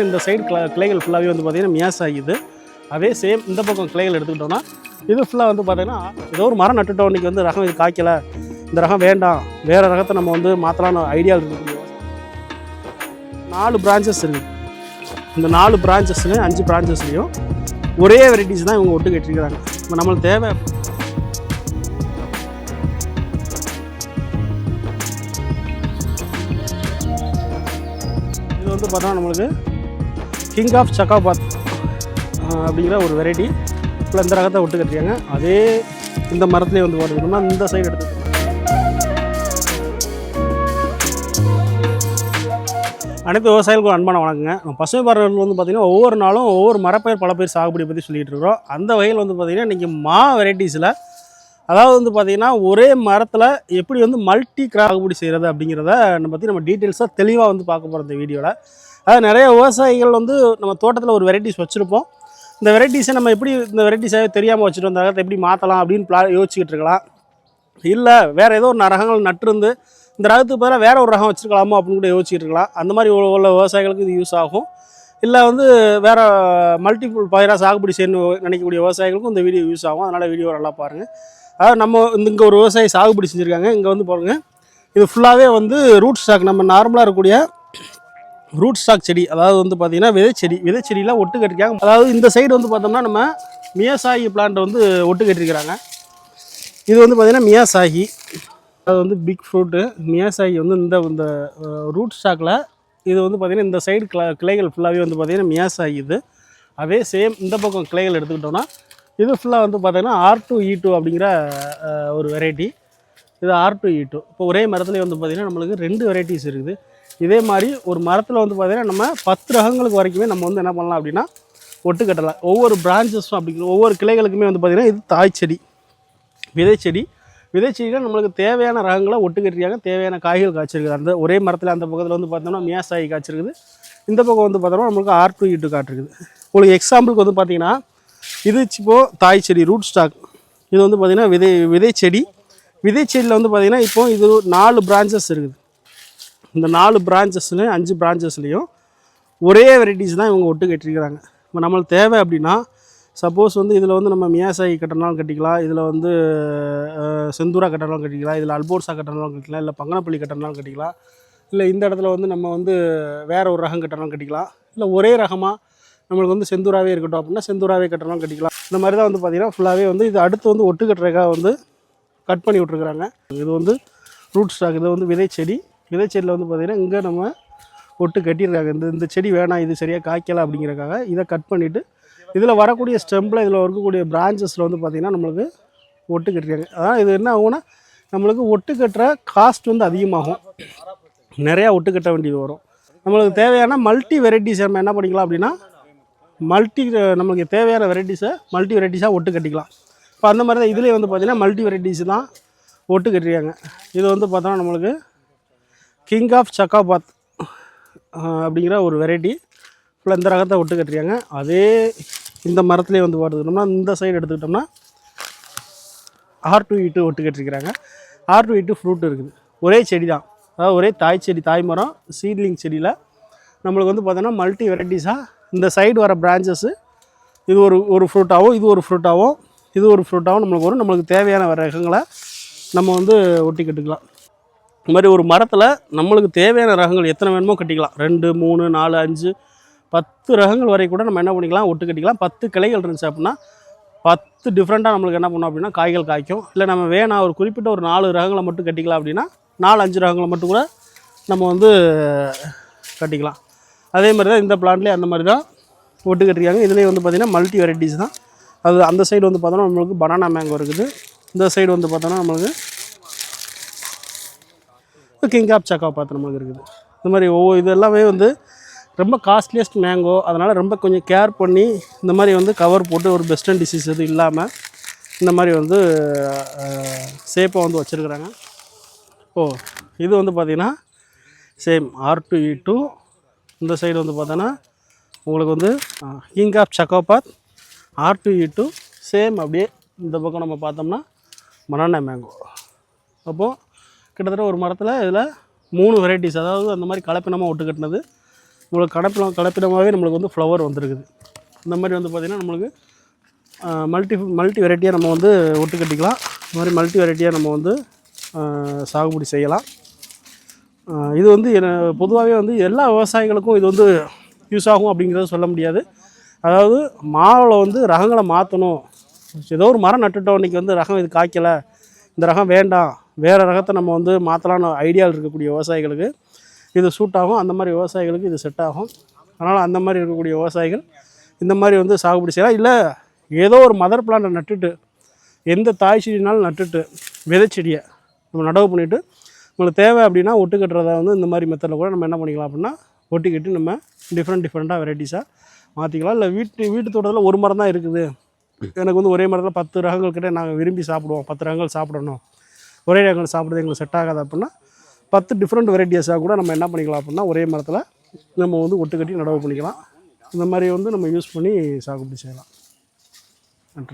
இந்த சைடு கிளைகள் ஃபுல்லாகவே வந்து பார்த்தீங்கன்னா மியாசாகி இது. அதே சேம் இந்த பக்கம் கிளைகள் எடுத்துக்கிட்டோம்னா இது ஃபுல்லாக வந்து பார்த்தீங்கன்னா ஏதோ ஒரு மரம் நட்டுட்டோம், இன்றைக்கி வந்து ரகம் இது காய்க்கலை, இந்த ரகம் வேண்டாம், வேறு ரகத்தை நம்ம வந்து மாற்றலான்னு ஐடியா இருக்குது. 4 பிரான்ச்சஸ் இருக்குது. இந்த 4 பிரான்ச்சஸ்லையும் 5 பிரான்ச்சஸ்லையும் ஒரே வெரைட்டிஸ் தான் இவங்க ஒட்டு கட்டிருக்கிறாங்க. இப்போ நம்மளுக்கு தேவை இது வந்து பார்த்தோன்னா நம்மளுக்கு கிங் ஆஃப் சக்காபாத் அப்படிங்கிற ஒரு வெரைட்டி. இப்போ இந்த ரகத்தை ஒட்டு கட்டிருக்காங்க. அதே இந்த மரத்துலேயே வந்து பார்த்தீங்கன்னா இந்த சைடு எடுத்து அனைத்து விவசாயிகளுக்கும் அன்பான வணக்கங்க. பசுமை பாரதில் வந்து பார்த்திங்கன்னா ஒவ்வொரு நாளும் ஒவ்வொரு மரப்பயிர் பல பயிர் சாகுபடி பற்றி சொல்லிகிட்டு இருக்கிறோம். அந்த வகையில் வந்து பார்த்திங்கன்னா இன்றைக்கி வெரைட்டிஸில் அதாவது வந்து பார்த்திங்கன்னா ஒரே மரத்தில் எப்படி வந்து மல்டி கிராப் சாகுபடி செய்கிறது அப்படிங்கிறத பற்றி நம்ம டீட்டெயில்ஸாக தெளிவாக வந்து பார்க்க போகிறோம் இந்த வீடியோவில். அதாவது நிறைய விவசாயிகள் வந்து நம்ம தோட்டத்தில் ஒரு வெரைட்டிஸ் வச்சுருப்போம். இந்த வெரைட்டிஸை நம்ம எப்படி இந்த வெரைட்டிஸாக தெரியாமல் வச்சுட்டு வந்த ரகத்தை எப்படி மாற்றலாம் அப்படின்னு யோசிச்சுக்கிட்டு இருக்கலாம். இல்லை வேறு ஏதோ ஒரு ரகங்கள் நட்டுருந்து இந்த ரகத்துக்கு பதிலாக வேறு ஒரு ரகம் வச்சுருக்கலாமோ அப்படின்னு கூட யோசிச்சுட்டு இருக்கலாம். அந்த மாதிரி உள்ள விவசாயிகளுக்கு இது யூஸ் ஆகும். இல்லை வந்து வேறு மல்டிபிள் பயிராக சாகுபடி செய்யணும் நினைக்கக்கூடிய விவசாயிகளுக்கும் இந்த வீடியோ யூஸ் ஆகும். அதனால் வீடியோ நல்லா பாருங்கள். அதாவது நம்ம இங்கே ஒரு விவசாயி சாகுபடி செஞ்சுருக்காங்க. இங்கே வந்து பாருங்கள், இது ஃபுல்லாகவே வந்து ரூட் ஸ்டாக், நம்ம நார்மலாக இருக்கக்கூடிய ரூட் ஸ்டாக் செடி. அதாவது வந்து பார்த்திங்கன்னா விதைச்செடியெலாம் ஒட்டு கட்டிருக்காங்க. அதாவது இந்த சைடு வந்து பார்த்தோம்னா நம்ம மியாசாகி பிளான்ட் வந்து ஒட்டு கட்டிருக்கிறாங்க. இது வந்து பார்த்திங்கன்னா மியாசாகி, அது வந்து பிக் ஃப்ரூட்டு. மியாசாகி வந்து இந்த ரூட் ஸ்டாக்கில் இது வந்து பார்த்திங்கன்னா இந்த சைடு கிளைகள் ஃபுல்லாகவே வந்து பார்த்திங்கன்னா மியாசாகி இது. அதே சேம் இந்த பக்கம் கிளைகள் எடுத்துக்கிட்டோம்னா இது ஃபுல்லாக வந்து பார்த்திங்கன்னா R2E2 அப்படிங்கிற ஒரு வெரைட்டி. இது R2E2. இப்போ ஒரே மரத்துலேயே வந்து பார்த்திங்கன்னா நம்மளுக்கு 2 வெரைட்டிஸ் இருக்குது. இதே மாதிரி ஒரு மரத்தில் வந்து பார்த்திங்கன்னா நம்ம 10 ரகங்களுக்கு வரைக்குமே நம்ம வந்து என்ன பண்ணலாம் அப்படின்னா ஒட்டு கட்டலாம். ஒவ்வொரு பிரான்ச்சஸும் அப்படிங்கிற ஒவ்வொரு கிளைகளுக்குமே வந்து பார்த்திங்கன்னா இது தாய் செடி, விதைச்செடியில் நம்மளுக்கு தேவையான ரகங்களை ஒட்டு கட்டிருக்காங்க. தேவையான காய்கள் காய்ச்சிருக்குது. அந்த ஒரே மரத்தில் அந்த பக்கத்தில் வந்து பார்த்தோம்னா மியாசாகி காய்ச்சிருக்குது. இந்த பக்கம் வந்து பார்த்தோம்னா நம்மளுக்கு R2E2 காட்டிருக்குது. உங்களுக்கு எக்ஸாம்பிளுக்கு வந்து பார்த்திங்கன்னா இது இப்போது தாய் செடி ரூட் ஸ்டாக். இது வந்து பார்த்திங்கன்னா விதைச்செடியில் வந்து பார்த்திங்கன்னா இப்போது இது 4 பிரான்ச்சஸ் இருக்குது. இந்த 4 பிரான்ச்சஸ்லையும் 5 பிரான்ச்சஸ்லேயும் ஒரே வெரைட்டிஸ் தான் இவங்க ஒட்டு கட்டிருக்கிறாங்க. இப்போ நம்மளுக்கு தேவை அப்படின்னா சப்போஸ் வந்து இதில் வந்து நம்ம மியாசாகி கட்டினாலும் கட்டிக்கலாம், இதில் வந்து செந்தூரா கட்டினாலும் கட்டிக்கலாம், இதில் அல்போர்சா கட்டினாலும் கட்டிக்கலாம், இல்லை பங்கனப்பள்ளி கட்டினாலும் கட்டிக்கலாம், இல்லை இந்த இடத்துல வந்து நம்ம வந்து வேறு ஒரு ரகம் கட்டினாலும் கட்டிக்கலாம், இல்லை ஒரே ரகமாக நம்மளுக்கு வந்து செந்தூராவே இருக்கட்டும் அப்படின்னா செந்தூராவே கட்டினாலும் கட்டிக்கலாம். இந்த மாதிரி தான் வந்து பார்த்திங்கன்னா ஃபுல்லாகவே வந்து இது அடுத்து வந்து ஒட்டு கட்டுறதுக்காக வந்து கட் பண்ணி விட்ருக்குறாங்க. இது வந்து ரூட் ஸ்டாக். இது வந்து விதைச்செடியில் வந்து பார்த்திங்கன்னா இங்கே நம்ம ஒட்டு கட்டியிருக்காங்க. இந்த செடி வேணாம், இது சரியாக காய்க்கலை அப்படிங்கிறக்காக இதை கட் பண்ணிவிட்டு இதில் வரக்கூடிய ஸ்டெம்பில் இதில் இருக்கக்கூடிய பிரான்ச்சஸில் வந்து பார்த்திங்கன்னா நம்மளுக்கு ஒட்டு கட்டிருக்காங்க. அதான் இது என்ன ஆகும்னா நம்மளுக்கு ஒட்டு கட்டுற காஸ்ட் வந்து அதிகமாகும். நிறையா ஒட்டு கட்ட வேண்டியது வரும். நம்மளுக்கு தேவையான மல்டி வெரைட்டிஸ் நம்ம என்ன பண்ணிக்கலாம் அப்படின்னா நம்மளுக்கு தேவையான மல்டி வெரைட்டிஸாக ஒட்டு கட்டிக்கலாம். இப்போ அந்த மாதிரி தான் இதுலேயே வந்து பார்த்திங்கன்னா மல்டி வெரைட்டிஸ் தான் ஒட்டு கட்டிருக்காங்க. இது வந்து பார்த்தோன்னா நம்மளுக்கு கிங் ஆஃப் சக்காபாத் அப்படிங்கிற ஒரு வெரைட்டி. ஃபுல்லாக இந்த ரகத்தை ஒட்டு கட்டிருக்காங்க. அதே இந்த மரத்துலேயே வந்து பார்த்துக்கிட்டோம்னா இந்த சைடு எடுத்துக்கிட்டோம்னா R2E2 ஒட்டு கட்டிருக்கிறாங்க. R2E2 ஃப்ரூட் இருக்குது. ஒரே செடி தான், அதாவது ஒரே தாய் செடி, தாய் மரம் சீட்லிங் செடியில் நம்மளுக்கு வந்து பார்த்தோன்னா மல்டி வெரைட்டிஸாக இந்த சைடு வர பிரான்ச்சஸ்ஸு இது ஒரு ஃப்ரூட்டாகவும் இது ஒரு ஃப்ரூட்டாகவும் நம்மளுக்கு வரும். நம்மளுக்கு தேவையான ரகங்களை நம்ம வந்து ஒட்டி கட்டிக்கலாம். இந்த மாதிரி ஒரு மரத்தில் நம்மளுக்கு தேவையான ரகங்கள் எத்தனை வேணுமோ கட்டிக்கலாம். 2, 3, 4, 5, 10 ரகங்கள் வரை கூட நம்ம என்ன பண்ணிக்கலாம் ஒட்டு கட்டிக்கலாம். 10 கிளைகள் இருந்துச்சு அப்படின்னா 10 டிஃப்ரெண்ட்டாக நம்மளுக்கு என்ன பண்ணோம் அப்படின்னா காய்கள் காய்க்கும். இல்லை நம்ம வேணாம் ஒரு குறிப்பிட்ட ஒரு 4 ரகங்களை மட்டும் கட்டிக்கலாம் அப்படின்னா 4-5 ரகங்களை மட்டும் கூட நம்ம வந்து கட்டிக்கலாம். அதே மாதிரி தான் இந்த பிளான்ட்லேயே அந்த மாதிரி தான் ஒட்டு கட்டிருக்காங்க. இதுலேயே வந்து பார்த்திங்கன்னா மல்டி வெரைட்டிஸ் தான். அது அந்த சைடு வந்து பார்த்தோன்னா நம்மளுக்கு பனானா மேங்கோ இருக்குது. இந்த சைடு வந்து பார்த்தோன்னா நம்மளுக்கு கிங் ஆஃப் சக்காபாத் நம்மளுக்கு இருக்குது. இந்த மாதிரி இது எல்லாமே வந்து ரொம்ப காஸ்ட்லியஸ்ட் மேங்கோ. அதனால் ரொம்ப கொஞ்சம் கேர் பண்ணி இந்த மாதிரி வந்து கவர் போட்டு ஒரு பெஸ்ட் அண்ட் டிசீஸ் எதுவும் இல்லாமல் இந்த மாதிரி வந்து சேஃபாக வந்து வச்சுருக்குறாங்க. இது வந்து பார்த்திங்கன்னா சேம் R2E2. இந்த சைடு வந்து பார்த்தோன்னா உங்களுக்கு வந்து கிங் ஆஃப் சக்காபாத் R2E2 சேம். அப்படியே இந்த பக்கம் நம்ம பார்த்தோம்னா பனானா மேங்கோ. அப்போது கிட்டத்தட்ட ஒரு மரத்தில் இதில் 3 வெரைட்டிஸ், அதாவது அந்த மாதிரி கலப்பினமாக ஒட்டு கட்டினது உங்களுக்கு கலப்பிடமாகவே நம்மளுக்கு வந்து ஃப்ளவர் வந்துருக்குது. இந்த மாதிரி வந்து பார்த்திங்கன்னா நம்மளுக்கு மல்டி வெரைட்டியாக நம்ம வந்து ஒட்டு கட்டிக்கலாம். இந்த மாதிரி மல்டி வெரைட்டியாக நம்ம வந்து சாகுபடி செய்யலாம். இது வந்து பொதுவாகவே வந்து எல்லா விவசாயிகளுக்கும் இது வந்து யூஸ் ஆகும் அப்படிங்கிறத சொல்ல முடியாது. அதாவது மாவில் வந்து ரகங்களை மாற்றணும். ஏதோ ஒரு மரம் நட்டுட்டோம், இன்றைக்கி வந்து ரகம் இது காய்க்கலை, இந்த ரகம் வேண்டாம், வேறு ரகத்தை நம்ம வந்து மாற்றலான்னு ஐடியாவில் இருக்கக்கூடிய விவசாயிகளுக்கு இது சூட் ஆகும். அந்த மாதிரி விவசாயிகளுக்கு இது செட் ஆகும். அதனால் அந்த மாதிரி இருக்கக்கூடிய விவசாயிகள் இந்த மாதிரி வந்து சாகுபடி செய்யலாம். இல்லை ஏதோ ஒரு மதர் பிளான்ட்டை நட்டுட்டு, எந்த தாய் செடினாலும் நட்டுட்டு விதைச்செடியை நம்ம நடவு பண்ணிவிட்டு உங்களுக்கு தேவை அப்படின்னா ஒட்டு கட்டுறத வந்து இந்த மாதிரி மெத்தடில் கூட நம்ம என்ன பண்ணிக்கலாம் அப்படின்னா ஒட்டி கட்டி நம்ம டிஃப்ரெண்ட்டாக வெரைட்டிஸாக மாற்றிக்கலாம். இல்லை வீட்டு தோட்டத்தில் ஒரு மரம் தான் இருக்குது, எனக்கு வந்து ஒரே மரத்தில் 10 ரகங்கள் கிட்டே நாங்கள் விரும்பி சாப்பிடுவோம், 10 ரகங்கள் சாப்பிடணும், ஒரே ரகங்கள் சாப்பிட்றது எங்களுக்கு செட் ஆகாது அப்படின்னா 10 டிஃப்ரெண்ட் வெரைட்டிஸாக கூட நம்ம என்ன பண்ணிக்கலாம் அப்படின்னா ஒரே மரத்தில் நம்ம வந்து ஒட்டு கட்டி நடவு பண்ணிக்கலாம். இந்த மாதிரி வந்து நம்ம யூஸ் பண்ணி சாகுபடி செய்யலாம். நன்றி.